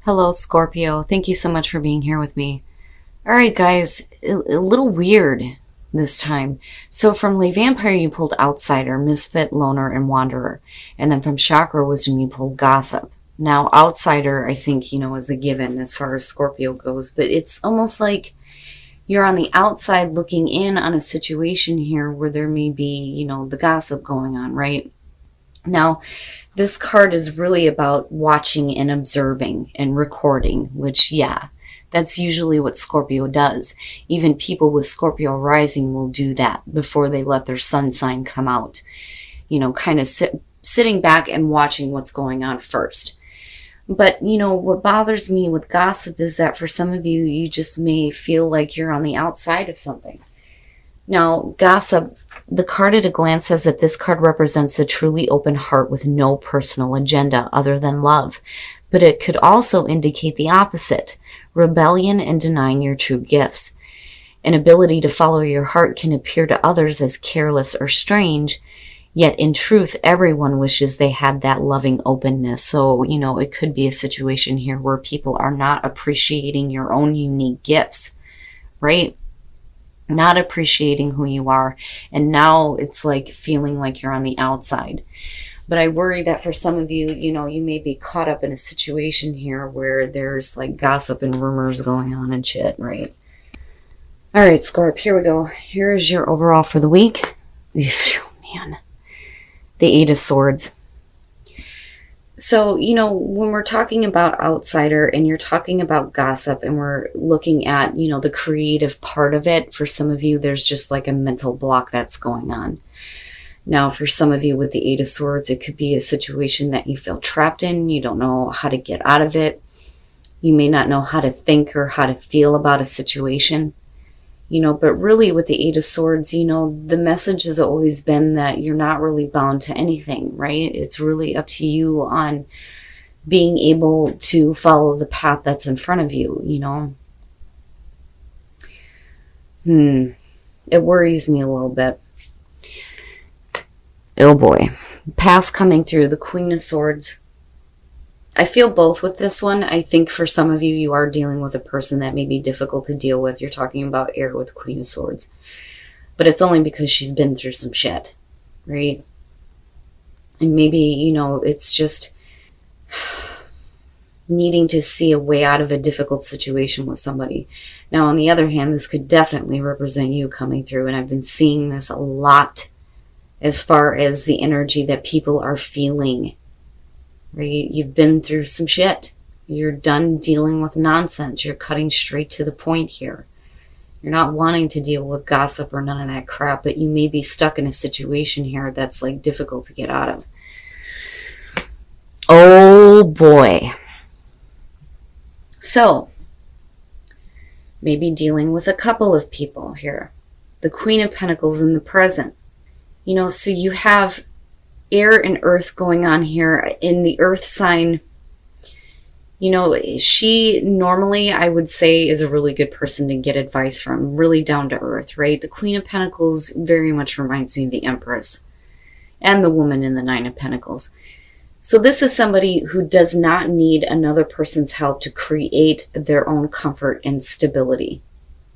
Hello, Scorpio. Thank you so much for being here with me. All right, guys, a little weird this time. So from Le Vampire, you pulled Outsider, Misfit, Loner, and Wanderer. And then from Chakra Wisdom, you pulled Gossip. Now, Outsider, I think, is a given as far as Scorpio goes, but it's almost like you're on the outside looking in on a situation here where there may be, the gossip going on, right? Now, this card is really about watching and observing and recording, which, yeah, that's usually what Scorpio does. Even people with Scorpio rising will do that before they let their sun sign come out. Kind of sitting back and watching what's going on first. But, what bothers me with gossip is that for some of you, you just may feel like you're on the outside of something. Now, gossip, the card at a glance says that this card represents a truly open heart with no personal agenda other than love. But it could also indicate the opposite, rebellion and denying your true gifts. An ability to follow your heart can appear to others as careless or strange, yet in truth, everyone wishes they had that loving openness. So, it could be a situation here where people are not appreciating your own unique gifts, right? Not appreciating who you are. And now it's like feeling like you're on the outside. But I worry that for some of you, you may be caught up in a situation here where there's like gossip and rumors going on and shit, right? All right, Scorp, here we go. Here is your overall for the week. Man. The Eight of Swords. So, when we're talking about outsider and you're talking about gossip and we're looking at, the creative part of it, for some of you, there's just like a mental block that's going on. Now, for some of you with the Eight of Swords, it could be a situation that you feel trapped in. You don't know how to get out of it. You may not know how to think or how to feel about a situation. But really with the Eight of Swords, the message has always been that you're not really bound to anything, right? It's really up to you on being able to follow the path that's in front of you, It worries me a little bit. Oh boy. Past coming through, the Queen of Swords. I feel both with this one. I think for some of you, you are dealing with a person that may be difficult to deal with. You're talking about air with Queen of Swords. But it's only because she's been through some shit, right? And maybe, it's just needing to see a way out of a difficult situation with somebody. Now, on the other hand, this could definitely represent you coming through. And I've been seeing this a lot as far as the energy that people are feeling. Right? You've been through some shit. You're done dealing with nonsense. You're cutting straight to the point here. You're not wanting to deal with gossip or none of that crap, but you may be stuck in a situation here that's like difficult to get out of. Oh boy. So, maybe dealing with a couple of people here. The Queen of Pentacles in the present. So you have air and earth going on here. In the earth sign, she normally, I would say, is a really good person to get advice from, really down to earth, right? The Queen of Pentacles very much reminds me of the Empress and the woman in the Nine of Pentacles. So this is somebody who does not need another person's help to create their own comfort and stability,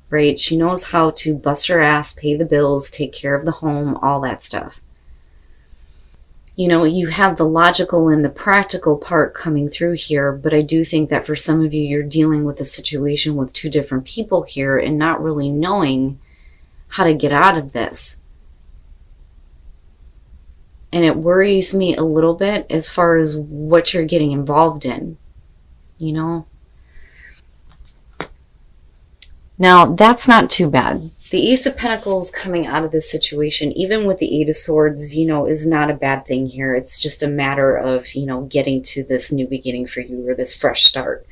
right? She knows how to bust her ass, pay the bills, take care of the home, all that stuff. You have the logical and the practical part coming through here, but I do think that for some of you, you're dealing with a situation with two different people here and not really knowing how to get out of this. And it worries me a little bit as far as what you're getting involved in, Now, that's not too bad. The Ace of Pentacles coming out of this situation, even with the Eight of Swords, is not a bad thing here. It's just a matter of, getting to this new beginning for you, or this fresh start,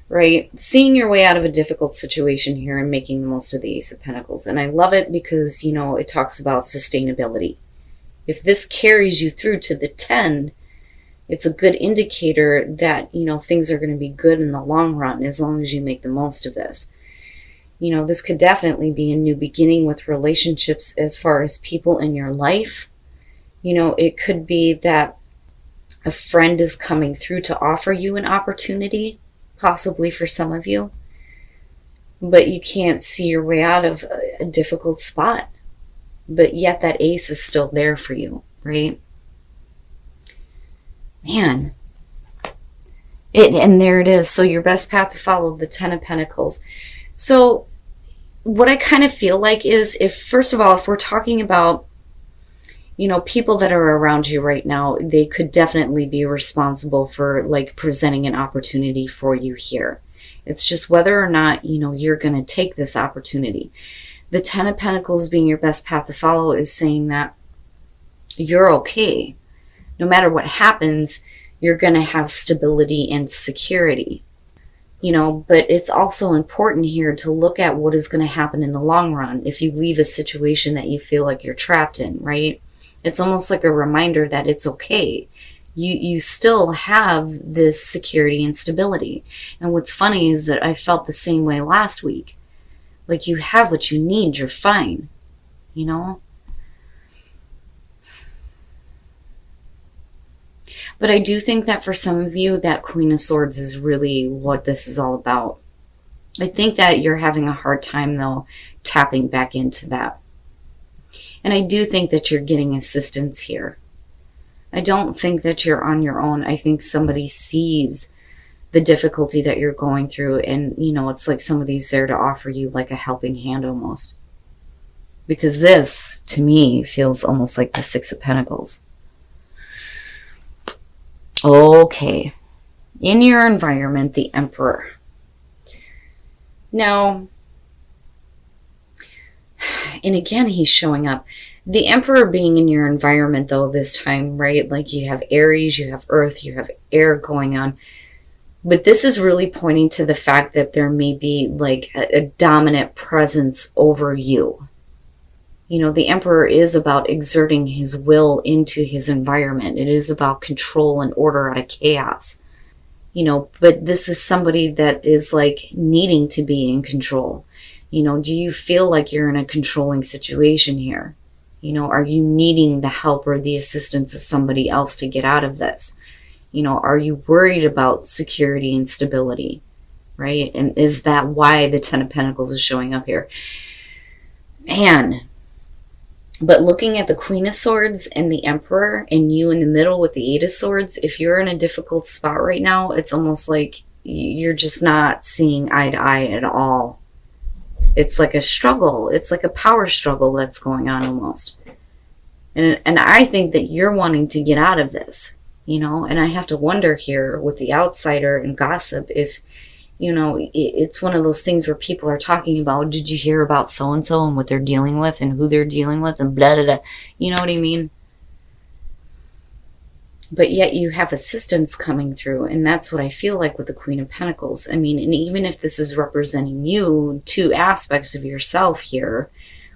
right? Seeing your way out of a difficult situation here and making the most of the Ace of Pentacles. And I love it because, it talks about sustainability. If this carries you through to the 10, it's a good indicator that, things are going to be good in the long run as long as you make the most of this. This could definitely be a new beginning with relationships as far as people in your life. It could be that a friend is coming through to offer you an opportunity, possibly for some of you, but you can't see your way out of a difficult spot. But yet that ace is still there for you, right? Man. And there it is. So your best path to follow, the Ten of Pentacles. So what I kind of feel like is, if, first of all, if we're talking about, you know, people that are around you right now, they could definitely be responsible for like presenting an opportunity for you here. It's just whether or not, you know, you're going to take this opportunity. The Ten of Pentacles being your best path to follow is saying that you're okay. No matter what happens, you're going to have stability and security. You know, but it's also important here to look at what is going to happen in the long run if you leave a situation that you feel like you're trapped in, right? It's almost like a reminder that it's okay. You still have this security and stability. And what's funny is that I felt the same way last week. Like, you have what you need, you're fine, you know? But I do think that for some of you, that Queen of Swords is really what this is all about. I think that you're having a hard time, though, tapping back into that. And I do think that you're getting assistance here. I don't think that you're on your own. I think somebody sees the difficulty that you're going through, and, you know, it's like somebody's there to offer you like a helping hand almost. Because this, to me, feels almost like the Six of Pentacles. Okay. In your environment, the Emperor. Now, and again, he's showing up. The Emperor being in your environment, though, this time, right? Like, you have Aries, you have Earth, you have air going on. But this is really pointing to the fact that there may be like a dominant presence over you. You know, the Emperor is about exerting his will into his environment. It is about control and order out of chaos. You know, but this is somebody that is like needing to be in control. You know, do you feel like you're in a controlling situation here? You know, are you needing the help or the assistance of somebody else to get out of this? You know, are you worried about security and stability, right? And is that why the Ten of Pentacles is showing up here? Man. But looking at the Queen of Swords and the Emperor and you in the middle with the Eight of Swords, if you're in a difficult spot right now, it's almost like you're just not seeing eye to eye at all. It's like a struggle. It's like a power struggle that's going on almost. And I think that you're wanting to get out of this, you know, and I have to wonder here with the outsider and gossip if, you know, it's one of those things where people are talking about, did you hear about so-and-so and what they're dealing with and who they're dealing with and blah, blah, blah. You know what I mean? But yet you have assistance coming through. And that's what I feel like with the Queen of Pentacles. I mean, and even if this is representing you, two aspects of yourself here,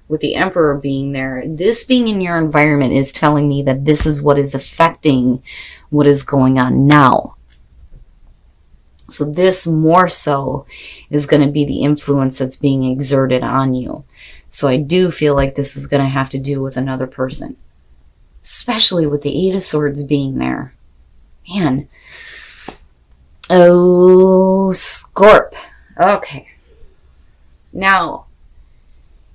with the Emperor being there, this being in your environment is telling me that this is what is affecting what is going on now. So this more so is going to be the influence that's being exerted on you. So I do feel like this is going to have to do with another person. Especially with the Eight of Swords being there. Man. Oh, Scorp. Okay. Now,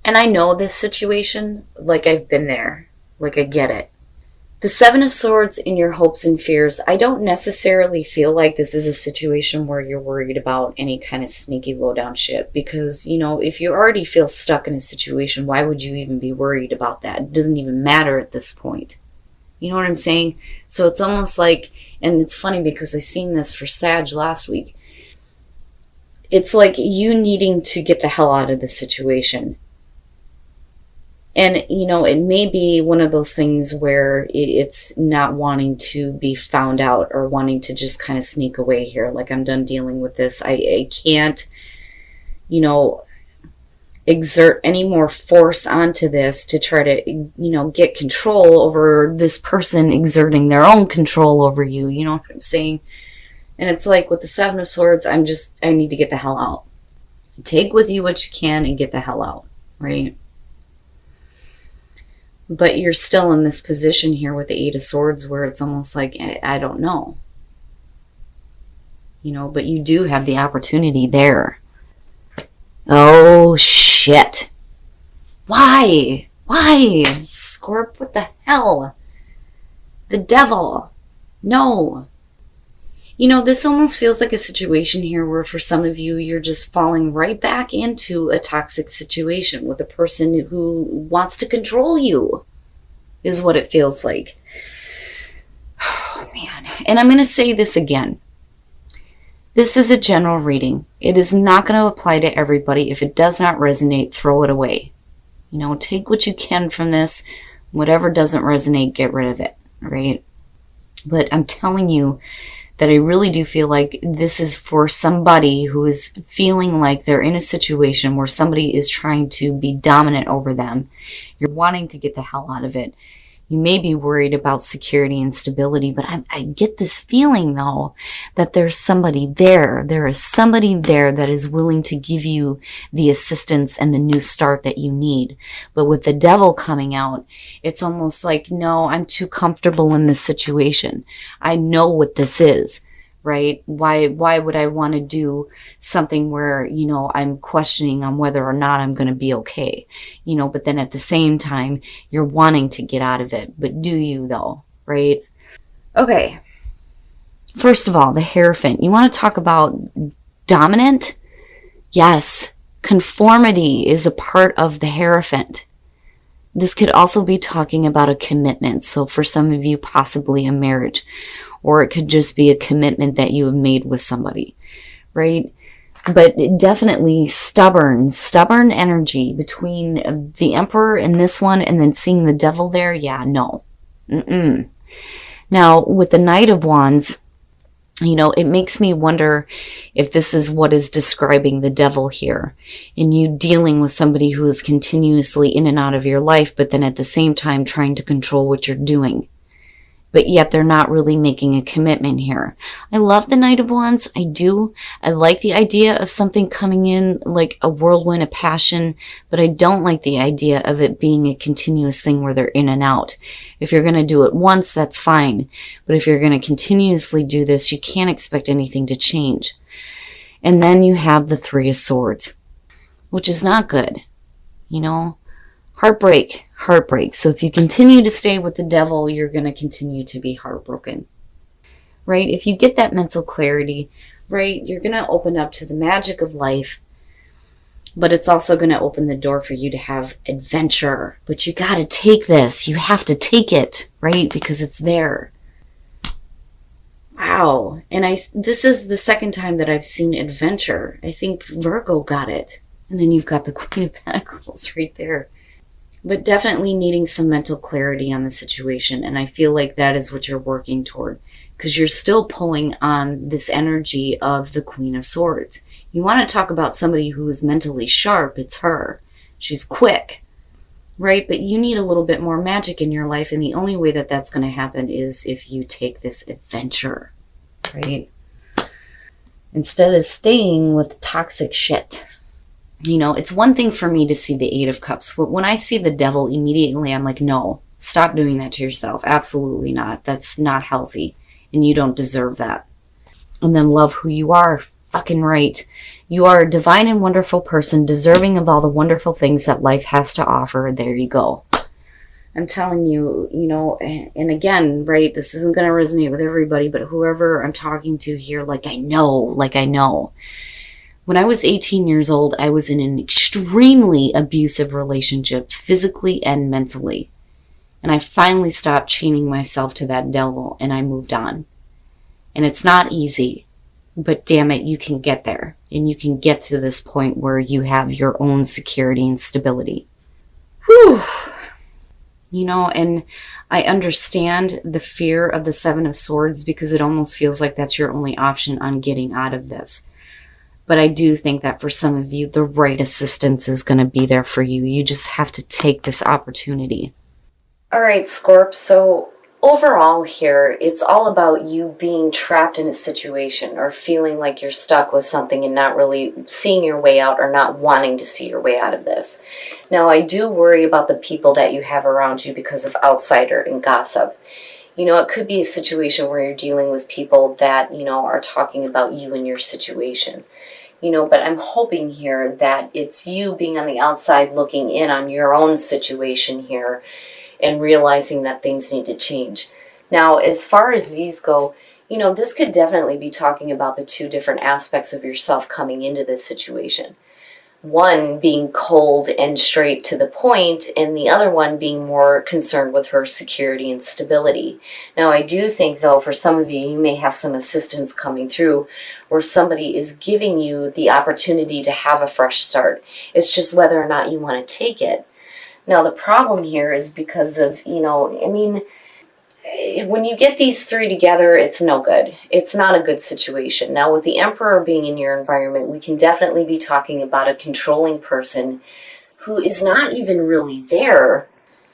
and I know this situation, like I've been there. Like I get it. The Seven of Swords in your hopes and fears, I don't necessarily feel like this is a situation where you're worried about any kind of sneaky low-down shit. Because, you know, if you already feel stuck in a situation, why would you even be worried about that? It doesn't even matter at this point. You know what I'm saying? So it's almost like, and it's funny because I seen this for Sag last week. It's like you needing to get the hell out of the situation. And, you know, it may be one of those things where it's not wanting to be found out or wanting to just kind of sneak away here. Like, I'm done dealing with this. I can't, you know, exert any more force onto this to try to, you know, get control over this person exerting their own control over you. You know what I'm saying? And it's like with the Seven of Swords, I need to get the hell out. Take with you what you can and get the hell out, right? But you're still in this position here with the Eight of Swords where it's almost like, I don't know. but you do have the opportunity there. Oh, shit. Why? Why? Scorp, what the hell? The devil. No. This almost feels like a situation here where for some of you, you're just falling right back into a toxic situation with a person who wants to control you, is what it feels like. Oh, man. And I'm going to say this again. This is a general reading. It is not going to apply to everybody. If it does not resonate, throw it away. Take what you can from this. Whatever doesn't resonate, get rid of it, right? But I'm telling you that I really do feel like this is for somebody who is feeling like they're in a situation where somebody is trying to be dominant over them. You're wanting to get the hell out of it. You may be worried about security and stability, but I get this feeling, though, that there's somebody there. There is somebody there that is willing to give you the assistance and the new start that you need. But with the devil coming out, it's almost like, no, I'm too comfortable in this situation. I know what this is, right? Why would I want to do something where, I'm questioning on whether or not I'm going to be okay, but then at the same time, you're wanting to get out of it. But do you, though, right? Okay. First of all, the Hierophant. You want to talk about dominant? Yes. Conformity is a part of the Hierophant. This could also be talking about a commitment. So for some of you, possibly a marriage. Or it could just be a commitment that you have made with somebody, right? But definitely stubborn energy between the Emperor and this one, and then seeing the devil there. Yeah, no. Now, with the Knight of Wands, it makes me wonder if this is what is describing the devil here. And you dealing with somebody who is continuously in and out of your life, but then at the same time trying to control what you're doing. But yet they're not really making a commitment here. I love the Knight of Wands. I do. I like the idea of something coming in like a whirlwind, a passion, but I don't like the idea of it being a continuous thing where they're in and out. If you're going to do it once, that's fine. But if you're going to continuously do this, you can't expect anything to change. And then you have the Three of Swords, which is not good. Heartbreak. So if you continue to stay with the devil, you're going to continue to be heartbroken, right? If you get that mental clarity, right, you're going to open up to the magic of life, but it's also going to open the door for you to have adventure. But you got to take this. You have to take it, right? Because it's there. Wow. And this is the second time that I've seen adventure. I think Virgo got it. And then you've got the Queen of Pentacles right there. But definitely needing some mental clarity on the situation. And I feel like that is what you're working toward. Because you're still pulling on this energy of the Queen of Swords. You want to talk about somebody who is mentally sharp. It's her. She's quick. Right? But you need a little bit more magic in your life. And the only way that that's going to happen is if you take this adventure. Right? Instead of staying with toxic shit. It's one thing for me to see the Eight of Cups, but when I see the devil, immediately I'm like, no, stop doing that to yourself. Absolutely not. That's not healthy, and you don't deserve that. And then love who you are. Fucking right. You are a divine and wonderful person, deserving of all the wonderful things that life has to offer. There you go. I'm telling you, and again, right, this isn't going to resonate with everybody, but whoever I'm talking to here, like I know. When I was 18 years old, I was in an extremely abusive relationship, physically and mentally. And I finally stopped chaining myself to that devil, and I moved on. And it's not easy, but damn it, you can get there. And you can get to this point where you have your own security and stability. Whew. And I understand the fear of the Seven of Swords because it almost feels like that's your only option on getting out of this. But I do think that for some of you, the right assistance is going to be there for you. You just have to take this opportunity. All right, Scorp. So overall here, it's all about you being trapped in a situation or feeling like you're stuck with something and not really seeing your way out or not wanting to see your way out of this. Now, I do worry about the people that you have around you because of outsider and gossip. It could be a situation where you're dealing with people that, are talking about you and your situation. But I'm hoping here that it's you being on the outside looking in on your own situation here and realizing that things need to change. Now, as far as these go, this could definitely be talking about the two different aspects of yourself coming into this situation. One being cold and straight to the point, and the other one being more concerned with her security and stability. Now, I do think, though, for some of you, you may have some assistance coming through where somebody is giving you the opportunity to have a fresh start. It's just whether or not you want to take it. Now, the problem here is because of, when you get these three together, it's no good. It's not a good situation. Now, with the Emperor being in your environment, we can definitely be talking about a controlling person who is not even really there,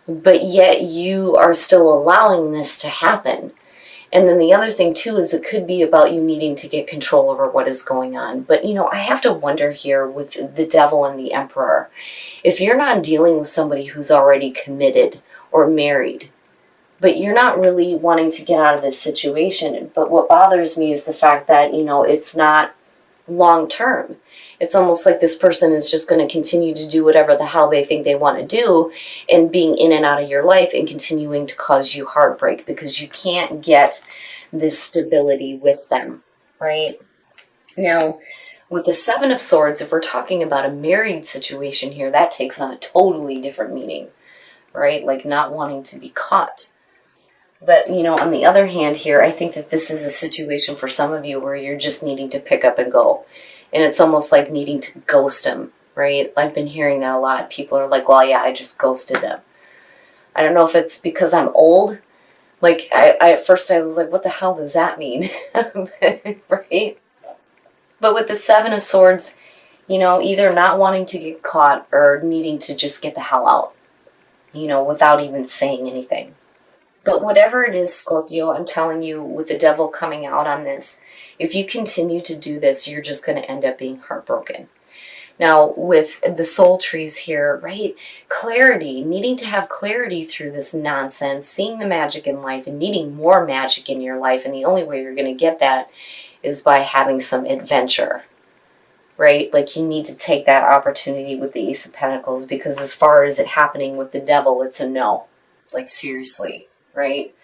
but yet you are still allowing this to happen. And then the other thing, too, is it could be about you needing to get control over what is going on. But, I have to wonder here with the Devil and the Emperor, if you're not dealing with somebody who's already committed or married, but you're not really wanting to get out of this situation. But what bothers me is the fact that, it's not long term. It's almost like this person is just going to continue to do whatever the hell they think they want to do and being in and out of your life and continuing to cause you heartbreak because you can't get this stability with them, right? Now, with the Seven of Swords, if we're talking about a married situation here, that takes on a totally different meaning, right? Like not wanting to be caught. But, on the other hand here, I think that this is a situation for some of you where you're just needing to pick up and go. And it's almost like needing to ghost them, right? I've been hearing that a lot. People are like, well, yeah, I just ghosted them. I don't know if it's because I'm old. Like, at first I was like, what the hell does that mean? Right? But with the Seven of Swords, either not wanting to get caught or needing to just get the hell out, without even saying anything. But whatever it is, Scorpio, I'm telling you, with the Devil coming out on this, if you continue to do this, you're just going to end up being heartbroken. Now, with the soul trees here, right? Clarity, needing to have clarity through this nonsense, seeing the magic in life and needing more magic in your life. And the only way you're going to get that is by having some adventure, right? Like you need to take that opportunity with the Ace of Pentacles because as far as it happening with the Devil, it's a no. Like seriously. Right?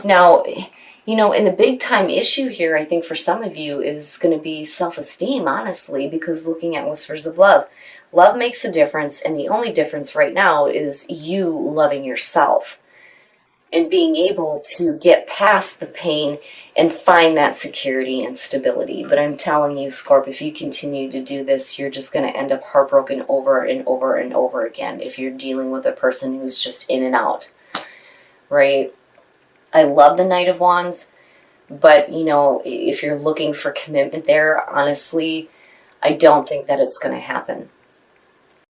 Now, and the big time issue here, I think for some of you is going to be self-esteem, honestly, because looking at Whispers of Love, love makes a difference. And the only difference right now is you loving yourself and being able to get past the pain and find that security and stability. But I'm telling you, Scorp, if you continue to do this, you're just going to end up heartbroken over and over and over again if you're dealing with a person who's just in and out. Right? I love the Knight of Wands, but, if you're looking for commitment there, honestly, I don't think that it's going to happen.